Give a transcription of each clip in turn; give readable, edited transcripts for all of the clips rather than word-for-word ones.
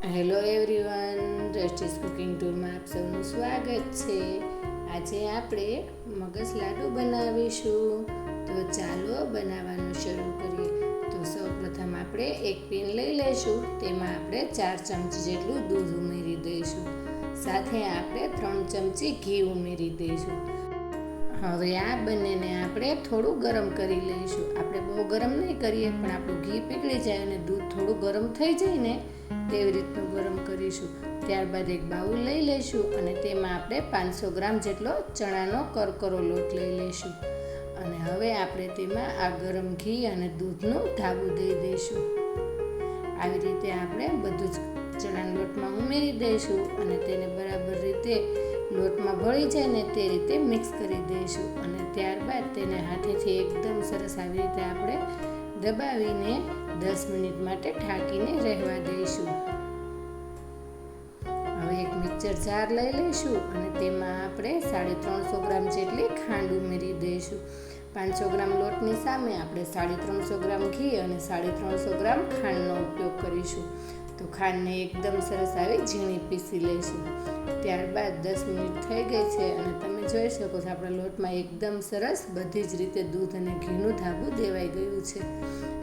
Hello everyone, justice cooking ટૂરમાં આપ સૌનું સ્વાગત છે. આજે આપણે મગજ લાડુ બનાવીશું. તો ચાલો બનાવવાનું શરૂ કરીએ. તો સૌપ્રથમ આપણે એક પેન લઈ લઈશું. તેમાં આપણે 4 ચમચી જેટલું દૂધ ઉમેરી દઈશું. સાથે આપણે 3 ચમચી ઘી ઉમેરી દઈશું. હવે આ બંનેને આપણે થોડું ગરમ કરી લઈશું. આપણે બહુ ગરમ નહીં કરીએ, પણ આપણું ઘી પીગળી જાય અને દૂધ થોડું ગરમ થઈ જાય ને તેવી રીતનું ગરમ કરીશું. ત્યારબાદ એક બાઉલ લઈ લઈશું અને તેમાં આપણે 500 ગ્રામ જેટલો ચણાનો કરકરો લોટ લઈ લઈશું. અને હવે આપણે તેમાં આ ગરમ ઘી અને દૂધનું ધાબું દઈ દઈશું. આવી રીતે આપણે બધું જ ચણાના લોટમાં ઉમેરી દઈશું અને તેને બરાબર રીતે લોટમાં ભળી જાય ને તે રીતે મિક્સ કરી દઈશું. અને ત્યારબાદ તેને હાથેથી એકદમ સરસ આવી રીતે આપણે દબાવીને 10 મિનિટ માટે ઢાંકીને રહેવા દઈશું. હવે એક મિક્સર જાર લઈ લઈશું અને તેમાં આપણે 350 ગ્રામ જેટલી ખાંડ ઉમેરી દઈશું. 500 ગ્રામ લોટની સામે આપણે 350 ગ્રામ ઘી અને 350 ગ્રામ ખાંડનો ઉપયોગ કરીશું. તો ખાંડને એકદમ સરસ આવી ઝીણી પીસી લઈશું. ત્યારબાદ 10 મિનિટ થઈ ગઈ છે અને તમે જોઈ શકો છો આપણા લોટમાં એકદમ સરસ બધી જ રીતે દૂધ અને ઘીનું ધાબું દેવાઈ ગયું છે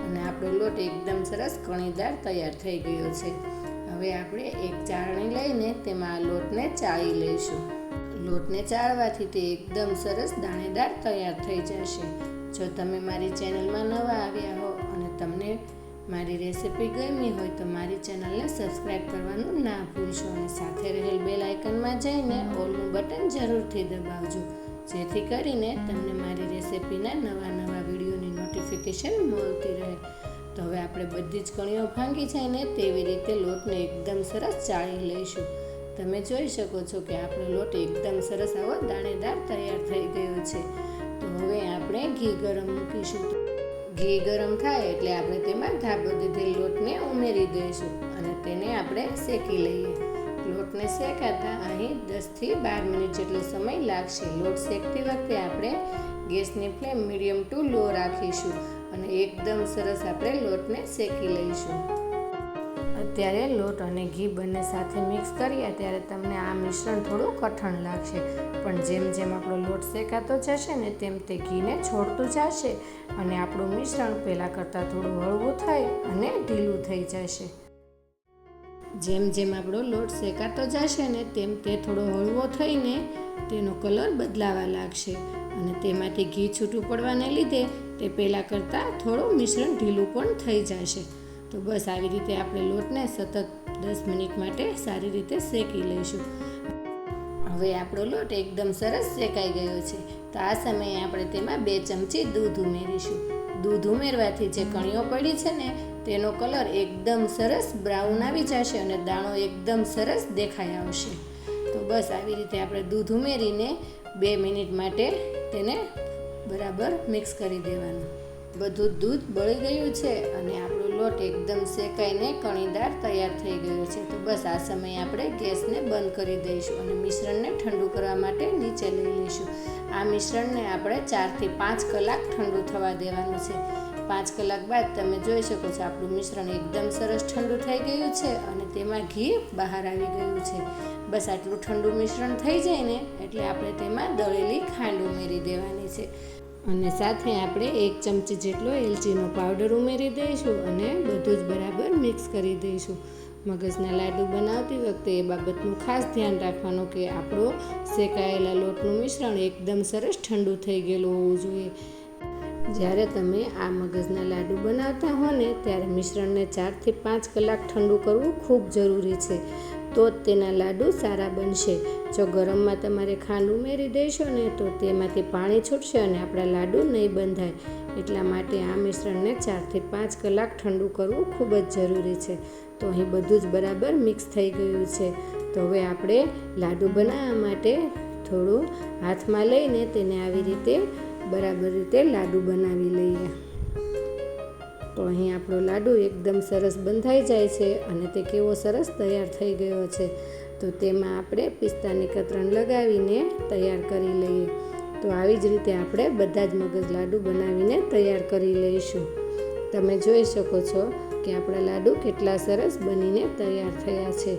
અને આપણો લોટ એકદમ સરસ કણીદાર તૈયાર થઈ ગયો છે. હવે આપણે એક ચાળણી લઈને તેમાં આ લોટને ચાળી લઈશું. લોટને ચાળવાથી તે એકદમ સરસ દાણેદાર તૈયાર થઈ જશે. જો તમે મારી ચેનલમાં નવા આવ્યા હો અને તમને મારી રેસિપી ગમી હોય તો મારી ચેનલને સબસ્ક્રાઈબ કરવાનું ના ભૂલશો અને સાથે રહેલ બેલ આઇકનમાં જઈને ઓલનું બટન જરૂરથી દબાવજો, જેથી કરીને તમને મારી રેસિપીના નવા વિડીયોની નોટિફિકેશન મળતી રહે. તો હવે આપણે બધી જ કણીઓ ભાંગી જાય ને તેવી રીતે લોટને એકદમ સરસ ચાળી લઈશું. તમે જોઈ શકો છો કે આપણો લોટ એકદમ સરસ આવો દાણેદાર તૈયાર થઈ ગયો છે. તો હવે આપણે ઘી ગરમ મૂકીશું. ઘી ગરમ થાય એટલે આપણે તેમાં ધાબો દીધેલ લોટને ઉમેરી દઈશું અને તેને આપણે શેકી લઈએ. લોટને શેકાતા અહીં 10 થી 12 મિનિટ જેટલો સમય લાગશે. લોટ શેકતી વખતે આપણે ગેસની ફ્લેમ મીડિયમ ટુ લો રાખીશું અને એકદમ સરસ આપણે લોટને શેકી લઈશું. અત્યારે લોટ અને ઘી બંને સાથે મિક્સ કરીએ ત્યારે તમને આ મિશ્રણ થોડું કઠણ લાગશે, પણ જેમ જેમ આપણો લોટ શેકાતો જશે ને તેમ તે ઘીને છોડતું જશે અને આપણું મિશ્રણ પહેલાં કરતાં થોડું હળવું થઈ અને ઢીલું થઈ જશે. જેમ જેમ આપણો લોટ શેકાતો જશે ને તેમ તે થોડો હળવો થઈને તેનો કલર બદલાવા લાગશે અને તેમાંથી ઘી છૂટું પડવાને લીધે તે પહેલાં કરતાં થોડું મિશ્રણ ઢીલું પણ થઈ જશે. તો બસ આવી રીતે આપણે લોટને સતત 10 મિનિટ માટે સારી રીતે શેકી લઈશું. હવે આપણો લોટ એકદમ સરસ શેકાઈ ગયો છે. તો આ સમયે આપણે તેમાં 2 ચમચી દૂધ ઉમેરીશું. દૂધ ઉમેરવાથી જે કણીઓ પડી છે ને તેનો કલર એકદમ સરસ બ્રાઉન આવી જશે અને દાણો એકદમ સરસ દેખાઈ આવશે. તો બસ આવી રીતે આપણે દૂધ ઉમેરીને 2 મિનિટ માટે તેને બરાબર મિક્સ કરી દેવાનું. બધું દૂધ બળી ગયું છે અને આપણો લોટ એકદમ શેકાઈને કણીદાર તૈયાર થઈ ગયો છે. તો બસ આ સમયે આપણે ગેસને બંધ કરી દઈશું અને મિશ્રણને ઠંડુ કરવા માટે નીચે લઈ લઈશું. આ મિશ્રણને આપણે 4 થી 5 કલાક ઠંડુ થવા દેવાનું છે. 5 કલાક બાદ તમે જોઈ શકો છો આપણું મિશ્રણ એકદમ સરસ ઠંડુ થઈ ગયું છે અને તેમાં ઘી બહાર આવી ગયું છે. બસ આટલું ઠંડુ મિશ્રણ થઈ જાય ને એટલે આપણે તેમાં દળેલી ખાંડ ઉમેરી દેવાની છે અને સાથે આપણે 1 ચમચી જેટલો એલચીનો પાવડર ઉમેરી દઈશું અને બધું જ બરાબર મિક્સ કરી દઈશું. મગજના લાડુ બનાવતી વખતે એ બાબતનું ખાસ ધ્યાન રાખવાનું કે આપણું શેકાયેલા લોટનું મિશ્રણ એકદમ સરસ ઠંડુ થઈ ગયેલું હોવું જોઈએ. જ્યારે તમે આ મગજના લાડુ બનાવતા હો ને ત્યારે મિશ્રણને 4 થી 5 કલાક ઠંડુ કરવું ખૂબ જરૂરી છે, તો જ તેના લાડુ સારા બનશે. જો ગરમમાં તમારે ખાંડ ઉમેરી દેશો ને તો તેમાંથી પાણી છૂટશે અને આપણા લાડુ નહીં બંધાય. એટલા માટે આ મિશ્રણને 4 થી 5 કલાક ઠંડુ કરવું ખૂબ જ જરૂરી છે. તો અહીં બધું જ બરાબર મિક્સ થઈ ગયું છે. તો હવે આપણે લાડુ બનાવવા માટે થોડું હાથમાં લઈને તેને આવી રીતે બરાબર રીતે લાડુ બનાવી લઈએ. તો અહીં આપણો લાડુ એકદમ સરસ બંધાઈ જાય છે અને તે કેવો સરસ તૈયાર થઈ ગયો છે. તો તેમાં આપણે પિસ્તાની કતરણ લગાવીને તૈયાર કરી લઈએ. તો આવી જ રીતે આપણે બધા જ મગજ લાડુ બનાવીને તૈયાર કરી લઈશું. તમે જોઈ શકો છો કે આપણા લાડુ કેટલા સરસ બનીને તૈયાર થયા છે.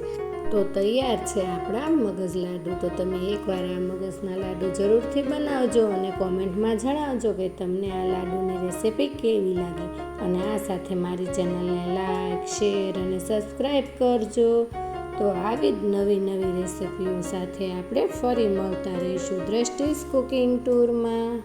તો તૈયાર છે આપણા મગજ લાડુ. તો તમે એકવાર આ મગજના લાડુ જરૂરથી બનાવજો અને કોમેન્ટમાં જણાવજો કે તમને આ લાડુની રેસીપી કેવી લાગી. અને આ સાથે મારી ચેનલને લાઈક, શેર અને સબસ્ક્રાઈબ કરજો. તો આવી જ નવી રેસીપીઓ સાથે આપણે ફરી મળતા રહીશું દ્રષ્ટિસ કુકિંગ ટૂરમાં.